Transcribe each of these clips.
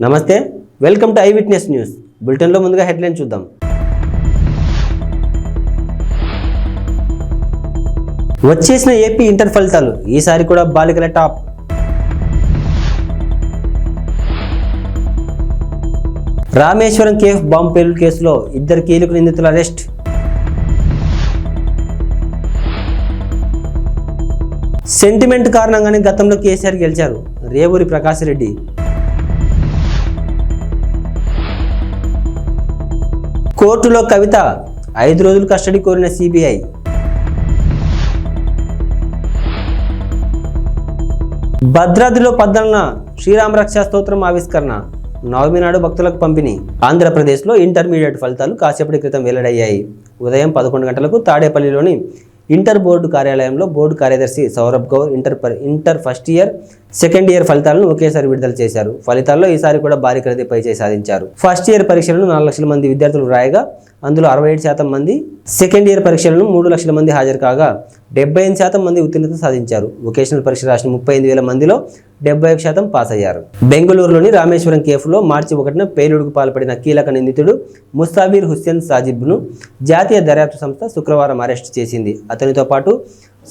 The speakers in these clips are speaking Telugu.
నమస్తే, welcome to I witness news. బులెటిన్లో ముందుగా హెడ్లైన్ చూద్దాం. వచ్చేసిన ఏపీ ఇంటర్ ఫలితాలు ఈసారి కూడా బాలికల టాప్. రామేశ్వరం కేఫ్ బాంబు పేలుడు కేసులో 2 కీలక నిందితుల అరెస్ట్. సెంటిమెంట్ కారణంగానే గతంలో కేసీఆర్ గెలిచారు రేవూరి ప్రకాష్ రెడ్డి. కోర్టులో కవిత 5 రోజులు కస్టడీ కోరిన సిబిఐ. భద్రాద్రిలో 14న శ్రీరామరక్ష స్తోత్రం ఆవిష్కరణ, నవమి నాడు భక్తులకు పంపిణీ. ఆంధ్రప్రదేశ్లో ఇంటర్మీడియట్ ఫలితాలు కాసేపటి క్రితం వెల్లడయ్యాయి. ఉదయం 11 గంటలకు తాడేపల్లిలోని ఇంటర్ బోర్డు కార్యాలయంలో బోర్డు కార్యదర్శి Saurabh Gaur inter first year, second year ఫలితాలను ఒకేసారి విడుదల చేశారు. ఫలితాల్లో ఈసారి కూడా భారీ ఖరీదు పైచేయి సాధించారు. ఫస్ట్ ఇయర్ పరీక్షలను 4 లక్షల మంది విద్యార్థులు రాయగా అందులో 67% మంది, సెకండ్ ఇయర్ పరీక్షలను 3 లక్షల మంది హాజరు కాగా 75% మంది ఉత్తీర్ణత సాధించారు. వొకేషనల్ పరీక్ష రాసిన 35,000 మందిలో 71% పాస్ అయ్యారు. బెంగళూరులోని రామేశ్వరం కేఫ్లో మార్చి 1న పేలుడుకు పాల్పడిన కీలక నిందితుడు ముస్తాబీర్ హుస్సేన్ సాజిబ్ను జాతీయ దర్యాప్తు సంస్థ శుక్రవారం అరెస్టు చేసింది. అతనితో పాటు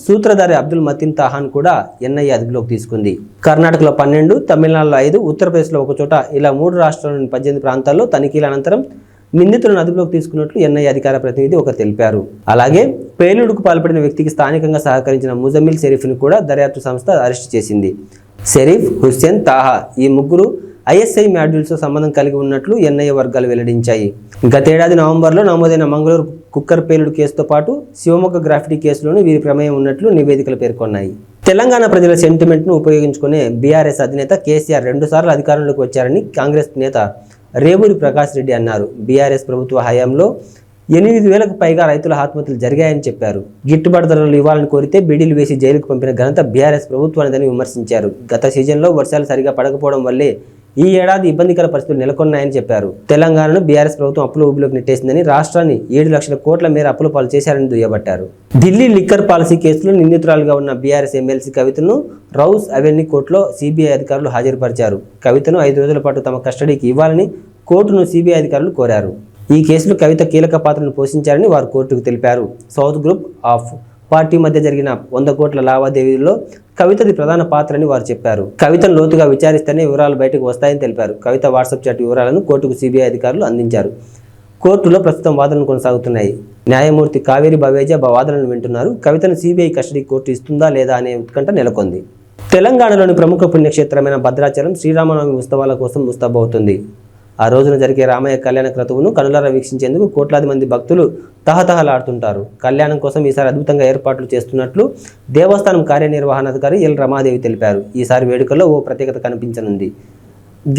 సూత్రధారి అబ్దుల్ మతీన్ తాహాన్ కూడా ఎన్ఐఏ అదుపులోకి తీసుకుంది. కర్ణాటకలో 12, తమిళనాడులో 5, ఉత్తరప్రదేశ్లో ఒకచోట ఇలా 3 రాష్ట్రాల్లోని 18 ప్రాంతాల్లో తనిఖీల అనంతరం నిందితులను అదుపులోకి తీసుకున్నట్లు ఎన్ఐఏ అధికార ప్రతినిధి ఒకరు తెలిపారు. అలాగే పేలుడుకు పాల్పడిన వ్యక్తికి స్థానికంగా సహకరించిన ముజమిల్ షరీఫ్ను కూడా దర్యాప్తు సంస్థ అరెస్టు చేసింది. షరీఫ్, హుస్సేన్, తాహా ఈ ముగ్గురు ఐఎస్ఐ మాడ్యూల్స్తో సంబంధం కలిగి ఉన్నట్లు ఎన్ఐఏ వర్గాలు వెల్లడించాయి. గతేడాది నవంబర్లో నమోదైన మంగళూరు కుక్కర్ పేలుడు కేసుతో పాటు శివమొగ్గ గ్రాఫిటీ కేసులోనూ వీరి ప్రమేయం ఉన్నట్లు నివేదికలు పేర్కొన్నాయి. తెలంగాణ ప్రజల సెంటిమెంట్ను ఉపయోగించుకునే బీఆర్ఎస్ అధినేత కేసీఆర్ 2 సార్లు అధికారంలోకి వచ్చారని కాంగ్రెస్ నేత రేవూరి ప్రకాష్ రెడ్డి అన్నారు. బీఆర్ఎస్ ప్రభుత్వ హయాంలో 8,000కు పైగా రైతుల ఆత్మహత్యలు జరిగాయని చెప్పారు. గిట్టుబాటు ధరలు ఇవ్వాలని కోరితే బీడీలు వేసి జైలుకు పంపిన ఘనత బీఆర్ఎస్ ప్రభుత్వానిదని విమర్శించారు. గత సీజన్లో వర్షాలు సరిగా పడకపోవడం వల్లే ఈ ఏడాది ఇబ్బందికర పరిస్థితులు నెలకొన్నాయని చెప్పారు. తెలంగాణను బీఆర్ఎస్ ప్రభుత్వం అప్పుల ఊబిలోకి నెట్టేసిందని, రాష్ట్రాన్ని 7 లక్షల కోట్ల మేర అప్పుల పాలు చేశారని దుయ్యబట్టారు. ఢిల్లీ లిక్కర్ పాలసీ కేసులో నిందితురాలుగా ఉన్న బీఆర్ఎస్ ఎమ్మెల్సీ కవితను రౌస్ అవెన్యూ కోర్టులో సిబిఐ అధికారులు హాజరుపరిచారు. కవితను 5 రోజుల పాటు తమ కస్టడీకి ఇవ్వాలని కోర్టును సిబిఐ అధికారులు కోరారు. ఈ కేసులో కవిత కీలక పాత్రను పోషించారని వారు కోర్టుకు తెలిపారు. సౌత్ గ్రూప్ ఆఫ్ పార్టీ మధ్య జరిగిన 100 కోట్ల లావాదేవీల్లో కవితది ప్రధాన పాత్రని వారు చెప్పారు. కవితను లోతుగా విచారిస్తేనే వివరాలు బయటకు వస్తాయని తెలిపారు. కవిత వాట్సాప్ చాట్ వివరాలను కోర్టుకు సిబిఐ అధికారులు అందించారు. కోర్టులో ప్రస్తుతం వాదనలు కొనసాగుతున్నాయి. న్యాయమూర్తి కావేరి బవేజా వాదనలు వింటున్నారు. కవితను సిబిఐ కస్టడీ కోర్టు ఇస్తుందా లేదా అనే ఉత్కంఠ నెలకొంది. తెలంగాణలోని ప్రముఖ పుణ్యక్షేత్రమైన భద్రాచలం శ్రీరామనవమి ఉత్సవాల కోసం ముస్తాబవుతుంది. ఆ రోజున జరిగే రామయ్య కళ్యాణ క్రతువును కనులారా వీక్షించేందుకు కోట్లాది మంది భక్తులు తహతహలాడుతుంటారు. కళ్యాణం కోసం ఈసారి అద్భుతంగా ఏర్పాట్లు చేస్తున్నట్లు దేవస్థానం కార్యనిర్వహణాధికారి ఎల్ రమాదేవి తెలిపారు. ఈసారి వేడుకల్లో ఓ ప్రత్యేకత కనిపించనుంది.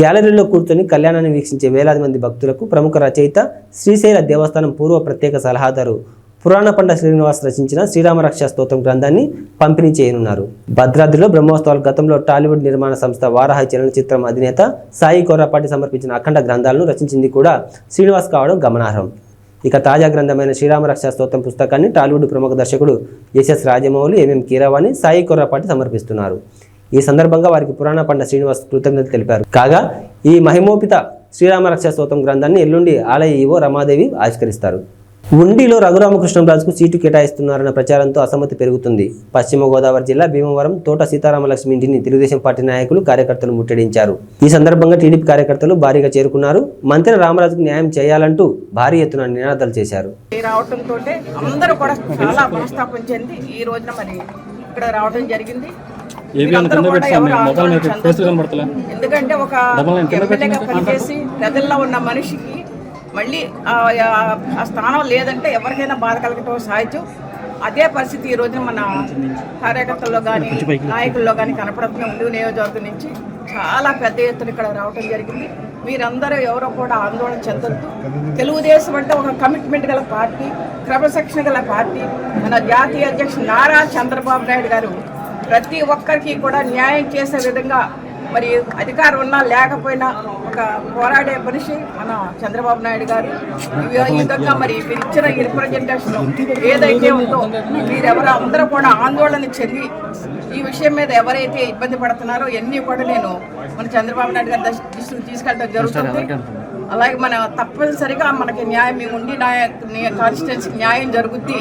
గ్యాలరీలో కూర్చొని కళ్యాణాన్ని వీక్షించే వేలాది మంది భక్తులకు ప్రముఖ రచయిత, శ్రీశైల దేవస్థానం పూర్వ ప్రత్యేక సలహాదారు పురాణపండ శ్రీనివాస్ రచించిన శ్రీరామరక్ష స్తోత్రం గ్రంథాన్ని పంపిణీ చేయనున్నారు. భద్రాద్రిలో బ్రహ్మోత్సవాలు గతంలో టాలీవుడ్ నిర్మాణ సంస్థ వారాహి చలనచిత్రం అధినేత సాయి కొర్రాపాటి సమర్పించిన అఖండ గ్రంథాలను రచించింది కూడా శ్రీనివాస్ కావడం గమనార్హం. ఇక తాజా గ్రంథమైన శ్రీరామరక్ష స్తోత్రం పుస్తకాన్ని టాలీవుడ్ ప్రముఖ దర్శకుడు ఎస్ఎస్ రాజమౌళి, ఎంఎం కీరవాణి, సాయి కొర్రాపాటి సమర్పిస్తున్నారు. ఈ సందర్భంగా వారికి పురాణపండ శ్రీనివాస్ కృతజ్ఞతలు తెలిపారు. కాగా ఈ మహిమోపిత శ్రీరామరక్ష స్తోత్రం గ్రంథాన్ని ఎల్లుండి ఆలయ ఈవో రమాదేవి ఆవిష్కరిస్తారు. ఉండిలో రఘురామకృష్ణంరాజుకు సీటు కేటాయిస్తున్నారన్న ప్రచారంతో అసమ్మతి పెరుగుతుంది. పశ్చిమ గోదావరి జిల్లా భీమవరం తోట సీతారామలక్ష్మి ఇంటిని తెలుగుదేశం పార్టీ నాయకులు, కార్యకర్తలు ముట్టడించారు. ఈ సందర్భంగా టీడీపీ కార్యకర్తలు భారీగా చేరుకున్నారు. మంత్రి రామరాజుకు న్యాయం చేయాలంటూ భారీ ఎత్తున నినాదాలు చేశారు. రావడంతో అందరూ కూడా చాలా మనస్తాపం చెంది ఈ రోజున మరి ఇక్కడ రావడం జరిగింది. ఎందుకంటే ఒక ఎమ్మెల్యేగా పనిచేసి ప్రజల్లో ఉన్న మనిషికి మళ్ళీ ఆ స్థానం లేదంటే ఎవరికైనా బాధ కలగటం సహజం. అదే పరిస్థితి ఈ రోజున మన కార్యకర్తల్లో కానీ నాయకుల్లో కానీ కనపడుతున్న ఉండి నియోజకవర్గం నుంచి చాలా పెద్ద ఎత్తున ఇక్కడ రావడం జరిగింది. మీరందరూ ఎవరో కూడా ఆందోళన చెందొద్దు. తెలుగుదేశం అంటే ఒక కమిట్మెంట్ గల పార్టీ, క్రమశిక్షణ గల పార్టీ. మన జాతీయ అధ్యక్షుడు నారా చంద్రబాబు నాయుడు గారు ప్రతి ఒక్కరికి కూడా న్యాయం చేసే విధంగా మరి అధికారం ఉన్నా లేకపోయినా ఒక పోరాడే మనిషి మన చంద్రబాబు నాయుడు గారు. ఈ విధంగా మరి మీరు ఇచ్చిన రిప్రజెంటేషన్ ఏదైతే ఉందో మీరెవరో అందరూ కూడా ఆందోళన చెంది ఈ విషయం మీద ఎవరైతే ఇబ్బంది పడుతున్నారో ఎన్ని కూడా నేను మన చంద్రబాబు నాయుడు గారి దృష్టికి తీసుకెళ్ళడం జరుగుతుంది. అలాగే మన తప్పనిసరిగా మనకి న్యాయం మేము ఉండి కాన్స్టిట్యున్సీకి న్యాయం జరుగుద్ది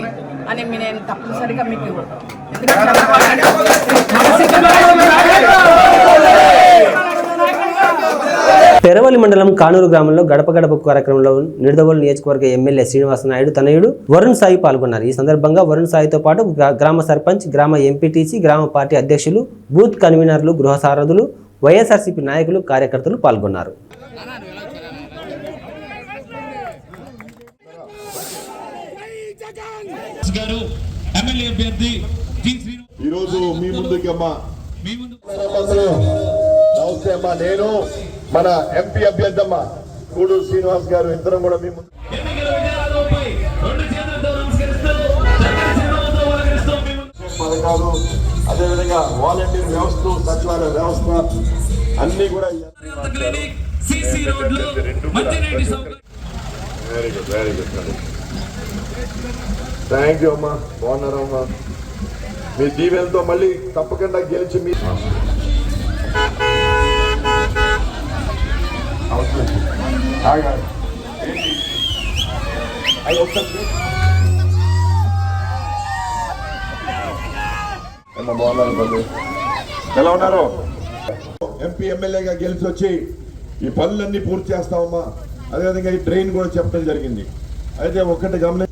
అని నేను తప్పనిసరిగా మీకు ఎందుకంటే చంద్రబాబు పెరవలి మండలం కానూరు గ్రామంలో గడప గడప కార్యక్రమంలో నిడదవోలు నియోజకవర్గ ఎమ్మెల్యే శ్రీనివాస నాయుడు తనయుడు వరుణ్ సాయి పాల్గొన్నారు. ఈ సందర్భంగా వరుణ్ సాయితో పాటు గ్రామ సర్పంచ్, గ్రామ ఎంపీటీసీ, గ్రామ పార్టీ అధ్యక్షులు, బూత్ కన్వీనర్లు, గృహ సారథులు, వైఎస్ఆర్సీపీ నాయకులు, కార్యకర్తలు పాల్గొన్నారు. ఈరోజు మీ ముందుకి నమస్తే అమ్మా, నేను మన ఎంపీ అభ్యర్థి అమ్మ కూడూరు శ్రీనివాస్ గారు ఇద్దరం కూడా మీ ముందు పథకాలు, అదేవిధంగా వాలంటీర్ వ్యవస్థ, సచివాలయ వ్యవస్థ అన్ని కూడా వెరీ గుడ్ థ్యాంక్ యూ అమ్మా. బాగున్నారమ్మా? మీ దీవెనతో మళ్ళీ తప్పకుండా గెలిచి మీ బాగున్నారు. ఎలా ఉన్నారు? ఎంపీ ఎమ్మెల్యేగా గెలిచి వచ్చి ఈ పనులన్నీ పూర్తి చేస్తామమ్మా. అదేవిధంగా ఈ ట్రైన్ కూడా చెప్పడం జరిగింది. అయితే ఒక్కటి గమని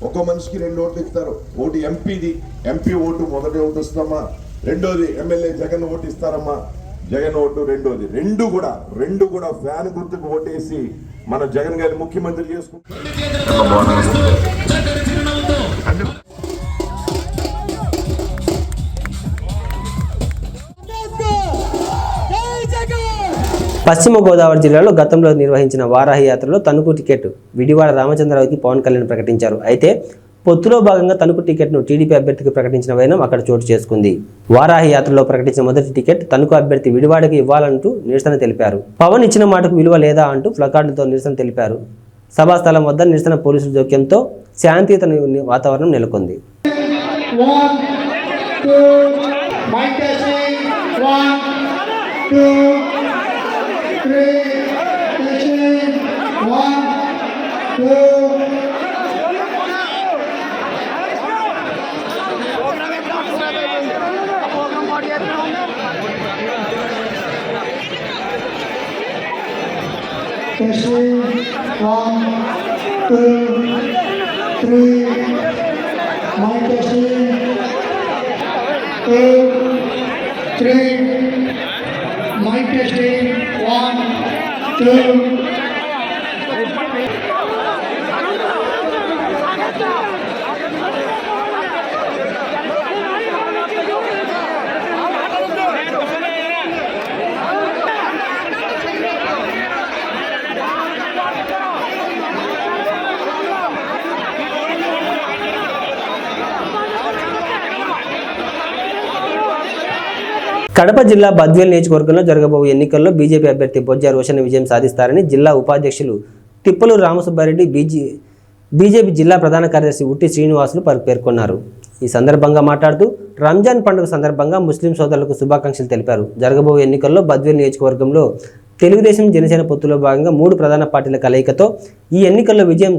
ఒక్కో మనిషికి 2 ఓట్లు ఇస్తారు. ఒకటి ఎంపీది, ఎంపీ ఓటు మొదటి ఓటు ఇస్తామా. రెండోది ఎమ్మెల్యే జగన్ ఓటు ఇస్తారమ్మా, జగన్ ఓటు రెండోది. రెండు కూడా ఫ్యాన్ గుర్తుకు ఓటేసి మన జగన్ గారిని ముఖ్యమంత్రి చేసుకుంటాం. పశ్చిమ గోదావరి జిల్లాలో గతంలో నిర్వహించిన వారాహి యాత్రలో తణుకు టికెట్ విడివాడ రామచంద్రరావుకి పవన్ కళ్యాణ్ ప్రకటించారు. అయితే పొత్తులో భాగంగా తణుకు టికెట్ను టీడీపీ అభ్యర్థికి ప్రకటించిన వైనం అక్కడ చోటు చేసుకుంది. వారాహి యాత్రలో ప్రకటించిన మొదటి టికెట్ తణుకు అభ్యర్థి విడివాడకి ఇవ్వాలంటూ నిరసన తెలిపారు. పవన్ ఇచ్చిన మాటకు విలువ లేదా అంటూ ప్లకార్డులతో నిరసన తెలిపారు. సభాస్థలం వద్ద నిరసన పోలీసుల జోక్యంతో శాంతియుత వాతావరణం నెలకొంది. కడప జిల్లా బద్వేల్ నియోజకవర్గంలో జరగబోయే ఎన్నికల్లో బీజేపీ అభ్యర్థి బొజ్జ రోషన్ విజయం సాధిస్తారని జిల్లా ఉపాధ్యక్షులు తిప్పలూరు రామసుబ్బారెడ్డి, బీజేపీ జిల్లా ప్రధాన కార్యదర్శి ఉట్టి శ్రీనివాసులు పేర్కొన్నారు. ఈ సందర్భంగా మాట్లాడుతూ రంజాన్ పండుగ సందర్భంగా ముస్లిం సోదరులకు శుభాకాంక్షలు తెలిపారు. జరగబోయే ఎన్నికల్లో బద్వేల్ నియోజకవర్గంలో తెలుగుదేశం, జనసేన పొత్తులో భాగంగా 3 ప్రధాన పార్టీల కలయికతో ఈ ఎన్నికల్లో విజయం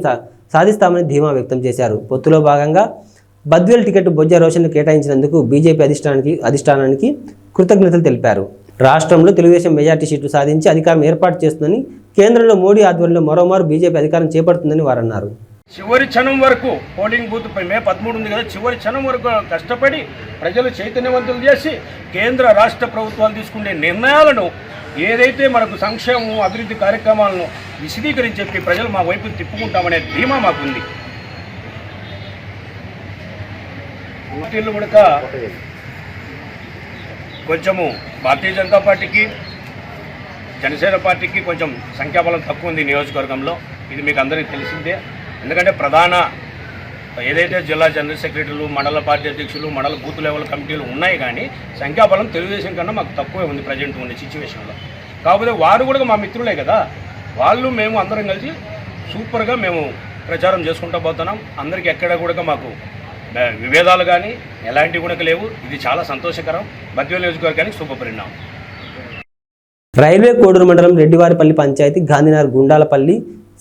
సాధిస్తామని ధీమా వ్యక్తం చేశారు. పొత్తులో భాగంగా బద్వేల్ టికెట్ బొజ్జ రోషన్ను కేటాయించినందుకు బీజేపీ అధిష్టానానికి కృతజ్ఞతలు తెలిపారు. రాష్ట్రంలో తెలుగుదేశం మెజార్టీ సీట్లు సాధించి అధికారం ఏర్పాటు చేస్తుందని, కేంద్రంలో మోడీ ఆధ్వర్యంలో మరోమారు బీజేపీ అధికారం చేపడుతుందని వారు అన్నారు. చివరి క్షణం వరకు పోలింగ్ బూత్ మే 13 ఉంది కదా, చివరి క్షణం వరకు కష్టపడి ప్రజలు చైతన్యవంతులు చేసి కేంద్ర రాష్ట్ర ప్రభుత్వాలు తీసుకునే నిర్ణయాలను ఏదైతే మనకు సంక్షేమం, అభివృద్ధి కార్యక్రమాలను విశదీకరించి చెప్పి ప్రజలు మా వైపు తిప్పుకుంటామనే ధీమా మాకుంది. పార్టీలు కూడా కొంచెము భారతీయ జనతా పార్టీకి, జనసేన పార్టీకి కొంచెం సంఖ్యాబలం తక్కువ ఉంది నియోజకవర్గంలో. ఇది మీకు అందరికీ తెలిసిందే. ఎందుకంటే ప్రధాన ఏదైతే జిల్లా జనరల్ సెక్రటరీలు, మండల పార్టీ అధ్యక్షులు, మండల బూత్ లెవెల్ కమిటీలు ఉన్నాయి, కానీ సంఖ్యాబలం తెలుగుదేశం కన్నా మాకు తక్కువే ఉంది ప్రజెంట్ ఉన్న సిచ్యువేషన్లో. కాకపోతే వారు కూడా మా మిత్రులే కదా, వాళ్ళు మేము అందరం కలిసి సూపర్గా మేము ప్రచారం చేసుకుంటూ పోతున్నాం. అందరికీ ఎక్కడ కూడా మాకు విభేదాలు కానీ ఎలాంటివి కూడా లేవు. ఇది చాలా సంతోషకరం. బద్వేలు నియోజకవర్గానికి శుభపరిణామం. రైల్వే కోడూరు మండలం రెడ్డివారిపల్లి పంచాయతీ గాంధీనగర్ గుండాలపల్లి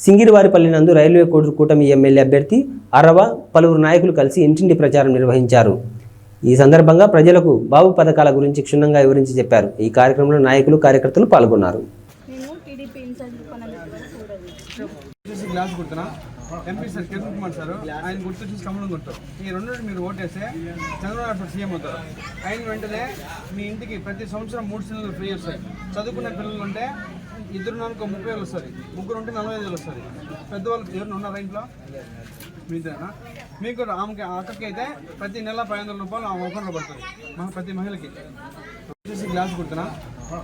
సింగిరివారిపల్లి నందు రైల్వే కోడూరు కూటమి ఎమ్మెల్యే అభ్యర్థి అరవ పలువురు నాయకులు కలిసి ఇంటింటి ప్రచారం నిర్వహించారు. ఈ సందర్భంగా ప్రజలకు బాబు పథకాల గురించి క్షుణ్ణంగా వివరించి చెప్పారు. ఈ కార్యక్రమంలో నాయకులు కార్యకర్తలు పాల్గొన్నారు. గ్లాస్ గుర్తున్నా MP sir Kiran Kumar sir, ఆయన గుర్తు చూసి కమలం గుర్తు. ఈ రెండు మీరు ఓటేస్తే చంద్రబాబు సీఎం అవుతారు. ఆయన వెంటనే మీ ఇంటికి ప్రతి సంవత్సరం 3 సిలిండర్లు ఫ్రీ వస్తాయి. చదువుకునే పిల్లలు ఉంటే 2 నాలుగు 30,000 వస్తుంది, 3 ఉంటే 45,000 వస్తుంది. పెద్దవాళ్ళకి ఎవరు ఉన్నారా ఇంట్లో మీదేనా? మీకు ఆమెకి అక్కకి అయితే ప్రతి నెల 500 రూపాయలు ఆమె అకౌంట్లో పడుతుంది ప్రతి మహిళకి. గ్లాస్ గుర్తున్నా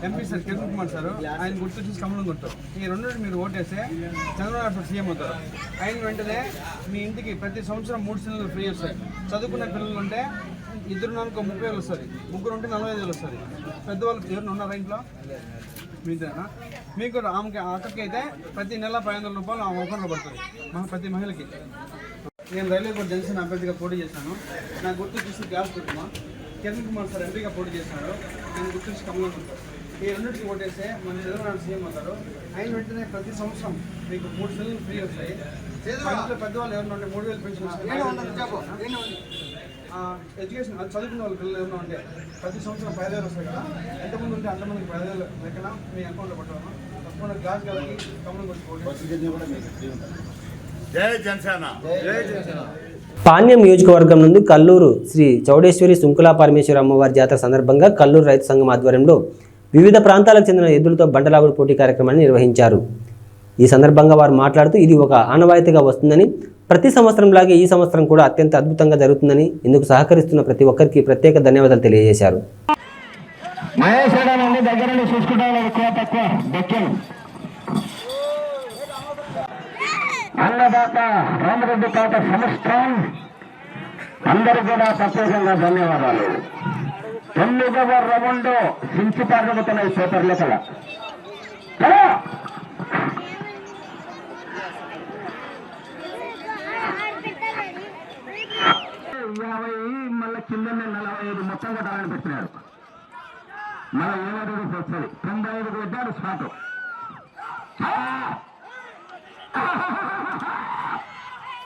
MP sir Kiran Kumar sir, ఆయన గుర్తు చూసి కమలం గుర్తు. ఈ రెండు మీరు ఓటేస్తే చంద్రబాబు సీఎం అవుతారు. ఆయన వెంటనే మీ ఇంటికి ప్రతి సంవత్సరం 3 సిలిండర్లు ఫ్రీ వస్తాయి. చదువుకునే పిల్లలు ఉంటే 2 నాలుగు 30,000 వస్తుంది, 3 ఉంటే 45,000 వస్తుంది. పెద్దవాళ్ళకి ఎవరు ఉన్నారా ఇంట్లో మీదేనా? మీకు ఆమెకి అక్కకి అయితే ప్రతి నెల 500 రూపాయలు ఆమె అకౌంట్లో పడుతుంది ప్రతి మహిళకి. నేను రైల్వే కోర్టు జనసేన అభ్యర్థిగా పోటీ చేశాను. నా గుర్తు చూసి గ్యాస్ గుర్తున్నా కిరణ్ కుమార్ సార్ ఎంపీగా పోటీ చేస్తున్నాడు. నేను గుర్తు చూసి కమలం గుర్తు. ఈ రెండింటికి ఓటేస్తే మన చంద్రబాబు సీఎం అవుతారు. ఆయన వెంటనే ప్రతి సంవత్సరం మీకు 3 సిలిండర్లు ఫ్రీ వస్తాయి. ఇంట్లో పెద్దవాళ్ళు ఎవరైనా ఉంటే 3,000 పెన్షన్ వస్తాయి. ఎడ్యుకేషన్ చదువుకున్న వాళ్ళ పిల్లలు ఎవరైనా ఉంటే ప్రతి సంవత్సరం 5,000 వస్తాయి కదా. ఎంతమంది ఉంటే అంతమందికి 5,000 లెక్కన మీ అకౌంట్లో పట్టాము. తప్పకుండా గ్లాస్ కలిగి కమలం కొట్టుకోండి. జై జనసేన. పాణ్యం నియోజకవర్గం నుండి కల్లూరు శ్రీ చౌడేశ్వరి సుంకులా పరమేశ్వరి అమ్మవారి జాతర సందర్భంగా కల్లూరు రైతు సంఘం ఆధ్వర్యంలో వివిధ ప్రాంతాలకు చెందిన ఎద్దులతో బండలాగుడు పోటీ కార్యక్రమాన్ని నిర్వహించారు. ఈ సందర్భంగా వారు మాట్లాడుతూ ఇది ఒక ఆనవాయితీగా వస్తుందని, ప్రతి సంవత్సరంలాగే ఈ సంవత్సరం కూడా అత్యంత అద్భుతంగా జరుగుతుందని, ఇందుకు సహకరిస్తున్న ప్రతి ఒక్కరికి ప్రత్యేక ధన్యవాదాలు తెలియజేశారు. అన్నదాత రామరెడ్డి తాత సంస్థాన్ అందరికీ కూడా ప్రత్యేకంగా ధన్యవాదాలు. 9వ రౌండ్ సించి పాల్గొతున్నాయి పేపర్ లెక్కల మళ్ళీ కిందనే 45 మొత్తం కట్టాలని పెట్టినాడు. మళ్ళీ 7 వస్తుంది, 95 పెట్టాడు స్పాటు.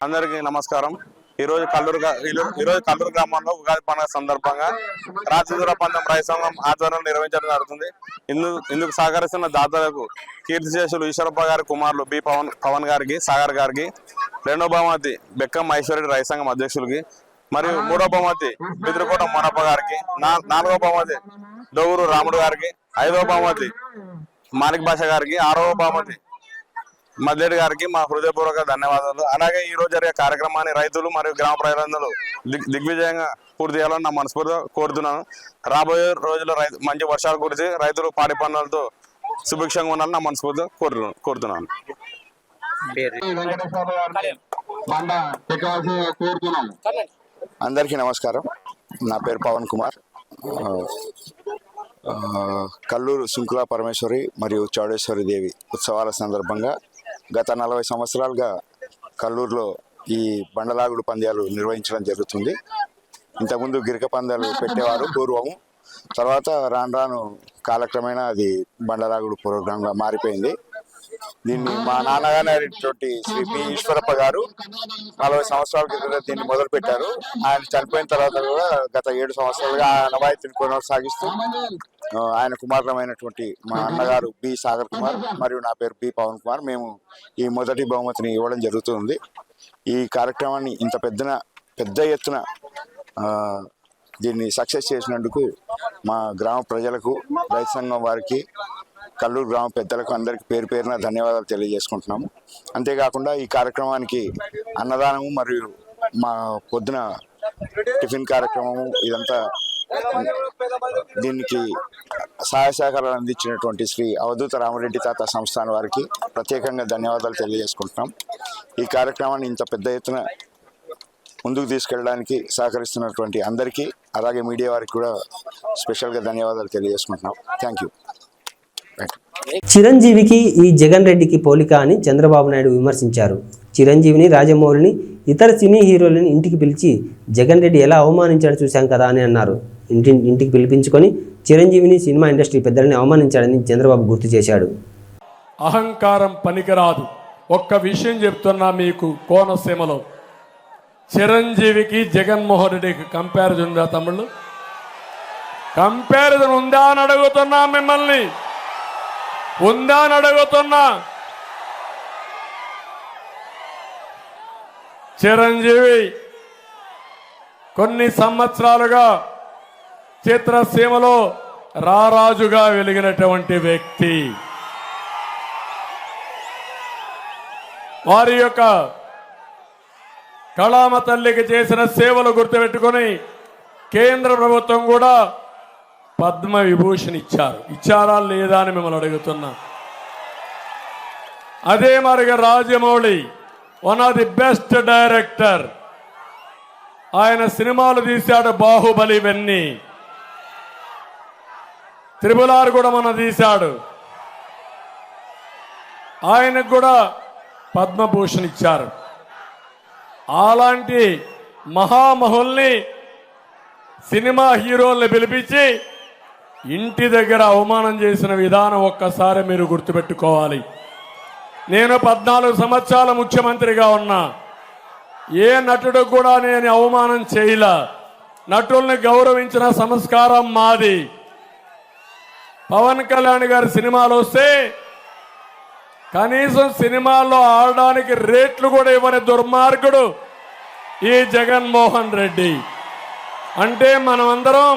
అందరికీ నమస్కారం. ఈరోజు కల్లూరు గ్రామంలో ఉగాది పండుగ సందర్భంగా రాజదూర పందెం రైతు సంఘం ఆధ్వర్యంలో నిర్వహించడం జరుగుతుంది. ఇందుకు సహకరిస్తున్న దాతలకు కీర్తిశేషులు ఈశ్వరప్ప గారి కుమారులు బి పవన్ గారికి, సాగర్ గారికి, 2వ బహుమతి బెక్కం ఐశ్వర్య రైతు సంఘం అధ్యక్షులకి, మరియు 3వ బహుమతి బిద్రకోట మొనప్ప గారికి, 4వ బహుమతి డోగురు రాముడు గారికి, 5వ బహుమతి మాలిక్ భాష గారికి, 6వ బహుమతి మద్లేడి గారికి మా హృదయపూర్వక ధన్యవాదాలు. అలాగే ఈ రోజు జరిగే కార్యక్రమాన్ని రైతులు మరియు గ్రామ ప్రజలందరూ దిగ్విజయంగా పూర్తి చేయాలని నా మనస్ఫూర్తిగా కోరుతున్నాను. రాబోయే రోజుల్లో మంచి వర్షాలు కురిసి రైతులు పాడి పనులతో సుభిక్షంగా ఉండాలని నా మనస్ఫూర్తిగా కోరుతున్నాను. అందరికీ నమస్కారం. నా పేరు పవన్ కుమార్. కల్లూరు సుంకులా పరమేశ్వరి మరియు చౌడేశ్వరి దేవి ఉత్సవాల సందర్భంగా గత 40 సంవత్సరాలుగా కల్లూరులో ఈ బండలాగుడు పంద్యాలు నిర్వహించడం జరుగుతుంది. ఇంతకుముందు గిరిక పందాలు పెట్టేవారు పూర్వము. తర్వాత రాను కాలక్రమేణా అది బండలాగుడు ప్రోగ్రాంగా మారిపోయింది. దీన్ని మా నాన్నగారైనటువంటి శ్రీ పి ఈశ్వరప్ప గారు 40 సంవత్సరాల క్రితం దీన్ని మొదలు పెట్టారు. ఆయన చనిపోయిన తర్వాత కూడా గత 7 సంవత్సరాలుగా ఆ నవాయితీని కొనసాగిస్తూ ఆయన కుమారులమైనటువంటి మా అన్నగారు బి సాగర్ కుమార్ మరియు నా పేరు బి పవన్ కుమార్, మేము ఈ మొదటి బహుమతిని ఇవ్వడం జరుగుతుంది. ఈ కార్యక్రమాన్ని ఇంత పెద్ద ఎత్తున దీన్ని సక్సెస్ చేసినందుకు మా గ్రామ ప్రజలకు, రైతు సంఘం వారికి, కల్లూరు గ్రామ పెద్దలకు అందరికీ పేరు పేరున ధన్యవాదాలు తెలియజేసుకుంటున్నాము. అంతేకాకుండా ఈ కార్యక్రమానికి అన్నదానము మరియు మా పొద్దున టిఫిన్ కార్యక్రమము ఇదంతా దీనికి సహాయ సహకారాలు అందించినటువంటి శ్రీ అవధూత రామరెడ్డి తాత సంస్థాన్ వారికి ప్రత్యేకంగా ధన్యవాదాలు తెలియజేసుకుంటున్నాం. ఈ కార్యక్రమాన్ని ఇంత పెద్ద ఎత్తున ముందుకు తీసుకెళ్ళడానికి సహకరిస్తున్నటువంటి అందరికీ, అలాగే మీడియా వారికి కూడా స్పెషల్గా ధన్యవాదాలు తెలియజేసుకుంటున్నాం. Thank you. చిరంజీవికి ఈ జగన్ రెడ్డికి పోలిక అని చంద్రబాబు నాయుడు విమర్శించారు. చిరంజీవిని, రాజమౌళిని ఇతర సినీ హీరోలను ఇంటికి పిలిచి జగన్ రెడ్డి ఎలా అవమానించాడో చూశాం కదా అని అన్నారు. ఇంటికి పిలిపించుకొని చిరంజీవిని సినిమా ఇండస్ట్రీ పెద్దలని అవమానించాడని చంద్రబాబు గుర్తు చేశాడు. అహంకారం పనికిరాదు. ఒక్క విషయం చెప్తున్నా మీకు, కోనసీమలో చిరంజీవికి జగన్మోహన్ రెడ్డికి కంపారిజన్ ఉందా తమ్ముళ్ళు? కంపారిజన్ ఉందా అని అడుగుతున్నా మిమ్మల్ని, ఉందా అని అడుగుతున్నా. చిరంజీవి కొన్ని సంవత్సరాలుగా చిత్రసీమలో రారాజుగా వెలిగినటువంటి వ్యక్తి. వారి యొక్క కళామ తల్లికి చేసిన సేవలు గుర్తుపెట్టుకుని కేంద్ర ప్రభుత్వం కూడా పద్మ విభూషణ్ ఇచ్చారా లేదా అని మిమ్మల్ని అడుగుతున్నా. అదే మరిగా Rajamouli one of the best director. ఆయన సినిమాలు తీశాడు, బాహుబలి ఇవన్నీ. త్రిపుల్ కూడా మన తీశాడు. ఆయనకు కూడా పద్మభూషణ్ ఇచ్చారు. అలాంటి మహామహుల్ని, సినిమా హీరోల్ని పిలిపించి ఇంటి దగ్గర అవమానం చేసిన విధానం ఒక్కసారి మీరు గుర్తుపెట్టుకోవాలి. నేను 14 సంవత్సరాల ముఖ్యమంత్రిగా ఉన్నా. ఏ నటుడు కూడా నేను అవమానం చేయలా. నటుల్ని గౌరవించిన సంస్కారం మాది. పవన్ కళ్యాణ్ గారి సినిమాలు వస్తే కనీసం సినిమాల్లో ఆడడానికి రేట్లు కూడా ఇవ్వని దుర్మార్గుడు ఈ జగన్మోహన్ రెడ్డి. అంటే మనమందరం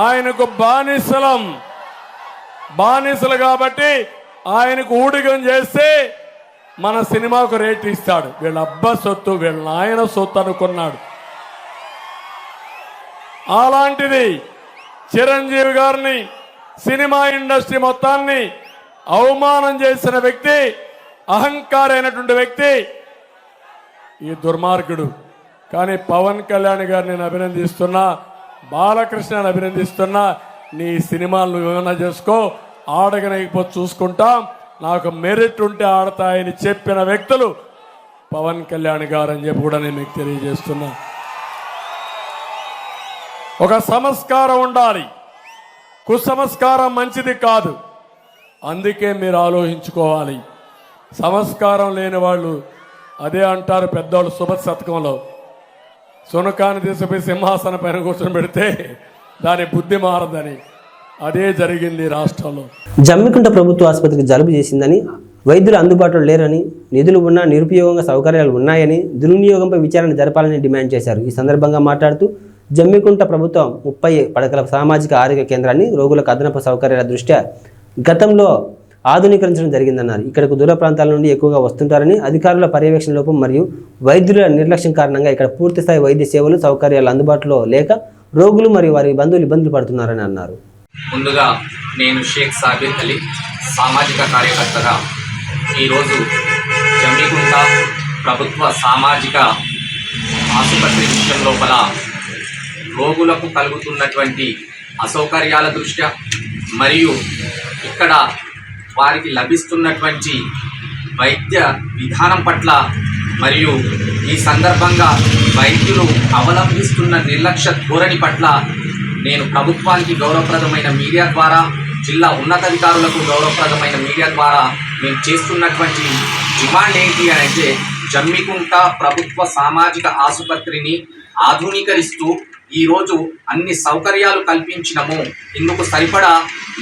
ఆయనకు బానిసలు కాబట్టి ఆయనకు ఊడిగం చేస్తే మన సినిమాకు రేట్ ఇస్తాడు. వీళ్ళ అబ్బా సొత్తు, వీళ్ళ నాయన సొత్తు అనుకున్నాడు. అలాంటిది చిరంజీవి గారిని, సినిమా ఇండస్ట్రీ మొత్తాన్ని అవమానం చేసిన వ్యక్తి, అహంకారైనటువంటి వ్యక్తి ఈ దుర్మార్గుడు. కానీ పవన్ కళ్యాణ్ గారిని నేను అభినందిస్తున్నా, బాలకృష్ణని అభినందిస్తున్నా. నీ సినిమాలను ఏమైనా చేసుకో, ఆడగనకపోతే చూసుకుంటాం, నాకు మెరిట్ ఉంటే ఆడతాయని చెప్పిన వ్యక్తులు పవన్ కళ్యాణ్ గారు అని చెప్పి కూడా నేను మీకు తెలియజేస్తున్నా. ఒక సంస్కారం ఉండాలి, కుసంస్కారం మంచిది కాదు. అందుకే మీరు ఆలోచించుకోవాలి. సంస్కారం లేని వాళ్ళు అదే అంటారు పెద్దవాళ్ళు సుభత్ శతకంలో, సునకాన్ని తీసుకుపోయి సింహాసన పైన కూర్చొని పెడితే దాని బుద్ధి మారదని. అదే జరిగింది రాష్ట్రంలో. జమ్మికుంట ప్రభుత్వ ఆసుపత్రికి జలుబు చేసిందని, వైద్యులు అందుబాటులో లేరని, నిధులు ఉన్నా నిరుపయోగంగా సౌకర్యాలు ఉన్నాయని, దుర్వినియోగంపై విచారణ జరపాలని డిమాండ్ చేశారు. ఈ సందర్భంగా మాట్లాడుతూ జమ్మికుంట ప్రభుత్వం 30 పడకల సామాజిక ఆరోగ్య కేంద్రాన్ని రోగులకు అదనపు సౌకర్యాల దృష్ట్యా గతంలో ఆధునీకరించడం జరిగిందన్నారు. ఇక్కడకు దూర ప్రాంతాల నుండి ఎక్కువగా వస్తుంటారని, అధికారుల పర్యవేక్షణ లోపం మరియు వైద్యుల నిర్లక్ష్యం కారణంగా ఇక్కడ పూర్తిస్థాయి వైద్య సేవలు సౌకర్యాలు అందుబాటులో లేక రోగులు మరియు వారి బంధువులు ఇబ్బందులు పడుతున్నారని అన్నారు. ముందుగా నేను షేక్ సాబిర్ అలీ, సామాజిక కార్యకర్తగా ఈరోజు జమ్మికుంట ప్రభుత్వ సామాజిక ఆసుపత్రి విషయం లోపల రోగులకు కలుగుతున్నటువంటి అసౌకర్యాల దృష్ట్యా మరియు ఇక్కడ వారికి లభిస్తున్నటువంటి వైద్య విధానం పట్ల మరియు ఈ సందర్భంగా వైద్యులు అవలంబిస్తున్న నిర్లక్ష్య ధోరణి పట్ల నేను ప్రభుత్వానికి గౌరవప్రదమైన మీడియా ద్వారా, జిల్లా ఉన్నతాధికారులకు గౌరవప్రదమైన మీడియా ద్వారా మేము చేస్తున్నటువంటి డిమాండ్ ఏంటి అని అంటే, జమ్మికుంట ప్రభుత్వ సామాజిక ఆసుపత్రిని ఆధునీకరిస్తూ ఈరోజు అన్ని సౌకర్యాలు కల్పించినము, ఇందుకు సరిపడా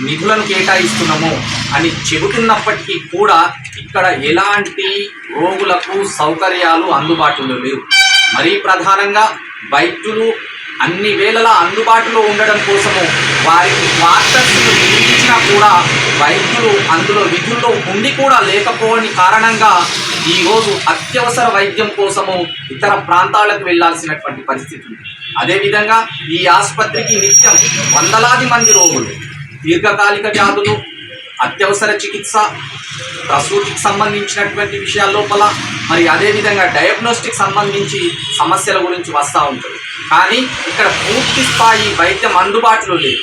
నిధులను కేటాయిస్తున్నాము అని చెబుతున్నప్పటికీ కూడా ఇక్కడ ఎలాంటి రోగులకు సౌకర్యాలు అందుబాటులో లేవు. మరీ ప్రధానంగా వైద్యులు అన్ని వేళలా అందుబాటులో ఉండడం కోసము వారికి క్వార్టర్స్ను నిర్మించినా కూడా వైద్యులు అందులో విధుల్లో ఉండి కూడా లేకపోవని కారణంగా ఈరోజు అత్యవసర వైద్యం కోసము ఇతర ప్రాంతాలకు వెళ్లాల్సినటువంటి పరిస్థితి ఉంది. అదేవిధంగా ఈ ఆసుపత్రికి నిత్యం వందలాది మంది రోగులు దీర్ఘకాలిక వ్యాధులు, అత్యవసర చికిత్స, ప్రసూతికి సంబంధించినటువంటి విషయాల లోపల మరి అదేవిధంగా డయాగ్నోస్టిక్ సంబంధించి సమస్యల గురించి వస్తూ ఉంటుంది. కానీ ఇక్కడ పూర్తి స్థాయి వైద్యం అందుబాటులో లేదు.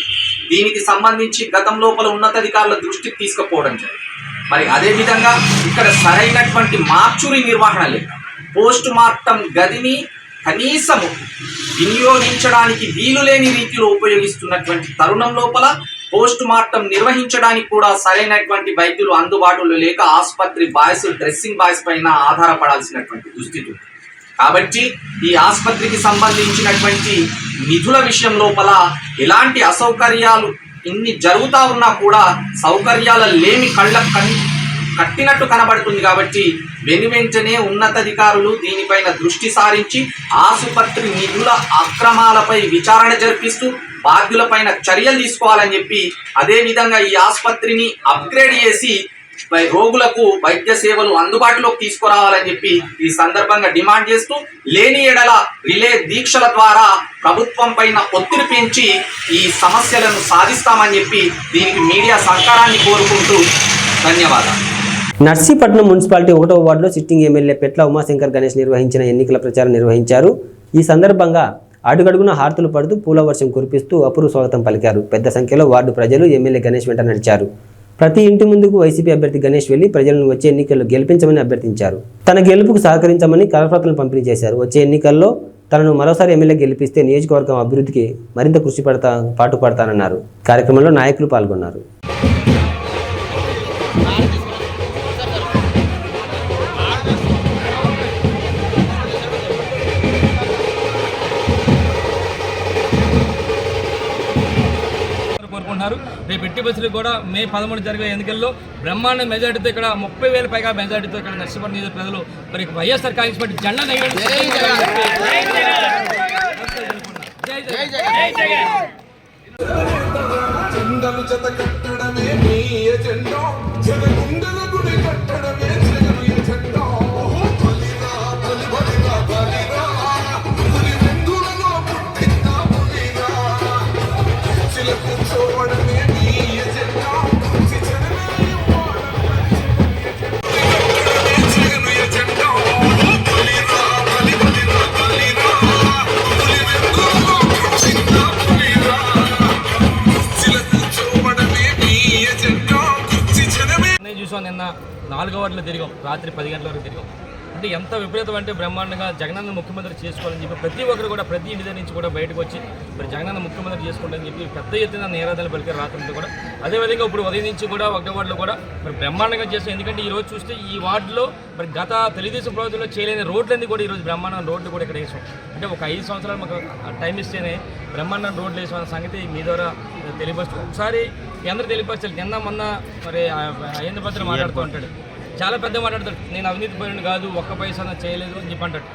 దీనికి సంబంధించి గతం లోపల ఉన్నతాధికారుల దృష్టికి తీసుకుపోవడం జరిగింది. మరి అదేవిధంగా ఇక్కడ సరైనటువంటి మార్చురీ నిర్వహణ లేదు. పోస్ట్ మార్టం గదిని కనీసము వినియోగించడానికి వీలులేని రీతిలో ఉపయోగిస్తున్నటువంటి తరుణం లోపల పోస్ట్ మార్టం నిర్వహించడానికి కూడా సరైనటువంటి వైద్యులు అందుబాటులో లేక ఆసుపత్రి బాయ్స్ డ్రెస్సింగ్ బాయ్స్ పైన ఆధారపడాల్సినటువంటి దుస్థితి ఉంది. కాబట్టి ఈ ఆసుపత్రికి సంబంధించినటువంటి నిధుల విషయం లోపల ఎలాంటి అసౌకర్యాలు ఇన్ని జరుగుతూ ఉన్నా కూడా సౌకర్యాల లేమి కట్టినట్టు కనబడుతుంది. కాబట్టి వెనువెంటనే ఉన్నతాధికారులు దీనిపైన దృష్టి సారించి ఆసుపత్రి నిధుల అక్రమాలపై విచారణ జరిపిస్తూ బాధ్యులపైన చర్యలు తీసుకోవాలని చెప్పి, అదేవిధంగా ఈ ఆసుపత్రిని అప్గ్రేడ్ చేసి రోగులకు వైద్య సేవలు అందుబాటులోకి తీసుకురావాలని చెప్పి ఈ సందర్భంగా డిమాండ్ చేస్తూ, లేని ఎడల రిలే దీక్షల ద్వారా ప్రభుత్వం పైన ఒత్తిడి పెంచి ఈ సమస్యలను సాధిస్తామని చెప్పి దీనికి మీడియా సహకారాన్ని కోరుకుంటూ ధన్యవాదాలు. నర్సీపట్నం మున్సిపాలిటీ 1వ వార్డులో సిట్టింగ్ ఎమ్మెల్యే పెట్ల ఉమాశంకర్ గణేష్ నిర్వహించిన ఎన్నికల ప్రచారం నిర్వహించారు. ఈ సందర్భంగా అడుగడుగున హారతులు పడుతూ పూల వర్షం కురిపిస్తూ అపూర్వ స్వాగతం పలికారు. పెద్ద సంఖ్యలో వార్డు ప్రజలు ఎమ్మెల్యే గణేష్ వెంట నడిచారు. ప్రతి ఇంటి ముందుకు వైసీపీ అభ్యర్థి గణేష్ వెళ్లి ప్రజలను వచ్చే ఎన్నికల్లో గెలిపించమని అభ్యర్థించారు. తన గెలుపుకు సహకరించమని కరపత్రాలను పంపిణీ చేశారు. వచ్చే ఎన్నికల్లో తనను మరోసారి ఎమ్మెల్యే గెలిపిస్తే నియోజకవర్గం అభివృద్ధికి మరింత కృషి పాటుపడతానన్నారు. కార్యక్రమంలో నాయకులు పాల్గొన్నారు. కోరుకుంటున్నారు. రేపు ఎట్టి బస్సులు కూడా మే 13 జరిగే ఎన్నికల్లో బ్రహ్మాండ మెజార్టీతో ఇక్కడ 30,000 పైగా మెజార్టీతో ఇక్కడ నర్సీపట్నం నియోజక ప్రజలు మరి వైఎస్ఆర్ కాంగ్రెస్ పార్టీ జెండా చూసాం. నిన్న 4వ వార్డులో తిరిగాం, రాత్రి 10 గంటల వరకు తిరిగాం. అంటే ఎంత విపరీతం అంటే బ్రహ్మాండంగా జగనన్న ముఖ్యమంత్రి చేసుకోవాలని చెప్పి ప్రతి ఒక్కరు కూడా ప్రతి ఇంటి దగ్గర నుంచి కూడా బయటకు వచ్చి మరి జగనన్న ముఖ్యమంత్రి చేసుకుంటారని చెప్పి పెద్ద ఎత్తున నిరాధాలు పలికారు రాత్రి కూడా. అదేవిధంగా ఇప్పుడు ఉదయం నుంచి కూడా 1వ వార్డులో కూడా మరి బ్రహ్మాండంగా చేస్తాం. ఎందుకంటే ఈ రోజు చూస్తే ఈ వార్డులో మరి గత తెలుగుదేశం ప్రభుత్వంలో చేయలేని రోడ్లన్నీ కూడా ఈరోజు బ్రహ్మాండం రోడ్లు కూడా ఇక్కడ వేసాం. అంటే ఒక 5 సంవత్సరాలు మాకు టైం ఇస్తేనే బ్రహ్మాండం రోడ్లు వేసామన్న సంగతి మీ ద్వారా తెలియపరుస్తూ ఒకసారి మీ అందరూ తెలియపరచాలి. నిన్న మొన్న మరి అయ్యేంద్ర భద్ర మాట్లాడుతూ ఉంటాడు, చాలా పెద్ద మాట్లాడతాడు. నేను అవినీతి పరుని కాదు, ఒక్క పైసా చేయలేదు అని చెప్పి అంటాడు.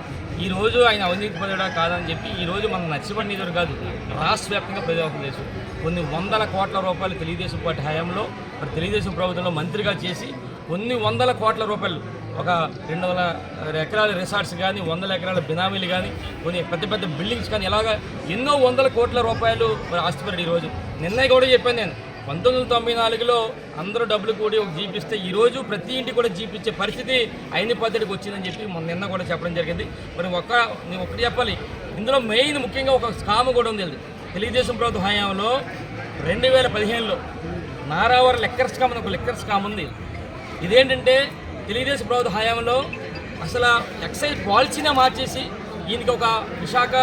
ఈరోజు ఆయన అవినీతి పరుడా కాదని చెప్పి ఈరోజు మన నర్సీపట్నం నిధులు కాదు రాష్ట్ర వ్యాప్తంగా ప్రజాపం చేసి కొన్ని వందల కోట్ల రూపాయలు తెలుగుదేశం పార్టీ హయాంలో మరి తెలుగుదేశం ప్రభుత్వంలో మంత్రిగా చేసి కొన్ని వందల కోట్ల రూపాయలు ఒక 200 ఎకరాల రిసార్ట్స్ కానీ 100 ఎకరాల బినామీలు కానీ కొన్ని పెద్ద పెద్ద బిల్డింగ్స్ కానీ ఇలాగా ఎన్నో వందల కోట్ల రూపాయలు మరి ఆస్తిపరుడు. ఈరోజు నిన్న కూడా చెప్పాను నేను, 1994లో అందరూ డబ్బులు కూడి ఒక జీప్ ఇస్తే ఈరోజు ప్రతి ఇంటికి కూడా జీప్ ఇచ్చే పరిస్థితి అయిన పద్ధతికి వచ్చిందని చెప్పి నిన్న కూడా చెప్పడం జరిగింది. మరి నేను ఒకటి చెప్పాలి, ఇందులో మెయిన్ ముఖ్యంగా ఒక స్కామ్ కూడా ఉంది. తెలుగుదేశం ప్రభుత్వ హయాంలో 2015లో నారావర లెక్కర్ స్కామ్ అని ఒక లెక్కర్ స్కామ్ ఉంది. ఇదేంటంటే తెలుగుదేశం ప్రభుత్వ హయాంలో అసలు ఎక్సైజ్ పాలసీనే మార్చేసి ఈయనకి ఒక విశాఖ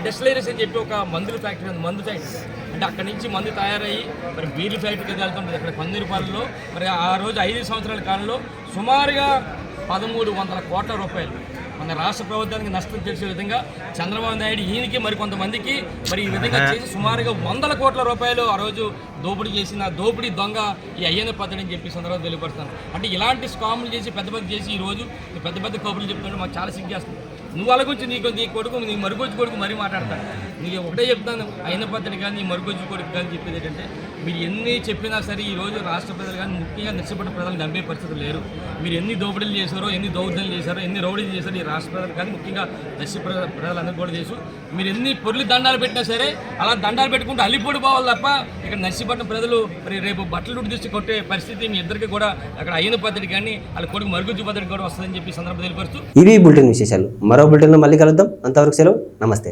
డెస్టిలరీస్ అని చెప్పి ఒక మందుల ఫ్యాక్టరీ ఉంది, మందు ఫ్యాక్టరీ. అంటే అక్కడి నుంచి మందు తయారయ్యి మరి బీర్లు ఫ్యాక్టరీకి వెళ్తుంటుంది అక్కడ పందిరిపాలెంలో. మరి ఆ రోజు 5 సంవత్సరాల కాలంలో సుమారుగా 1,300 కోట్ల రూపాయలు మన రాష్ట్ర ప్రభుత్వానికి నష్టం చేసే విధంగా చంద్రబాబు నాయుడు ఈయనకి మరికొంతమందికి మరి ఈ విధంగా చేసి సుమారుగా 100 కోట్ల రూపాయలు ఆ రోజు దోపిడీ చేసిన దోపిడీ దొంగ ఈ అయ్యన్న పద్ధతి అని చెప్పి సందర్భంగా తెలియపరుస్తాను. అంటే ఇలాంటి స్కాములు చేసి పెద్ద పెద్ద చేసి ఈరోజు పెద్ద పెద్ద కబుర్లు చెప్తుంటే మాకు చాలా సిగ్గేస్తుంది. నువ్వు అలా గురించి నీ కొడుకు నీ మరుగుజ్జు కొడుకు మరీ మాట్లాడతాను. నీకు ఒకటే చెప్తాను, అయిన పద్ధతి కానీ నీ మరుగుజ్జు కొడుకు కానీ చెప్పేది ఏంటంటే మీరు ఎన్ని చెప్పినా సరే ఈరోజు రాష్ట్ర ప్రజలు కానీ ముఖ్యంగా నర్సీపట్నం ప్రజలు నమ్మే పరిస్థితులు లేరు. మీరు ఎన్ని దోపిడీలు చేశారో, ఎన్ని దౌర్జన్యాలు చేశారో, ఎన్ని రౌడీలు చేశారో ఈ రాష్ట్ర ప్రజలు కానీ ముఖ్యంగా నర్సీపట్నం ప్రజలందరూ కూడా చేసు. మీరు ఎన్ని పొర్లి దండాలు పెట్టినా సరే అలా దండాలు పెట్టుకుంటూ అల్లిపడిపోవాలి తప్ప ఇక్కడ నర్సీపట్నం ప్రజలు మరి రేపు బట్టలు తీసి కొట్టే పరిస్థితి మీ ఇద్దరికి కూడా అక్కడ అయిన పద్ధతి కానీ వాళ్ళ కొడుకు మరుగుజ్జు పద్ధతి కూడా వస్తుందని చెప్పి సందర్భం తెలియపరుస్తూ ఇవి బులెటిన్ విశేషాలు. మరో బులెటిన్లో మళ్ళీ కలుద్దాం. అంతవరకు సెలవు, నమస్తే.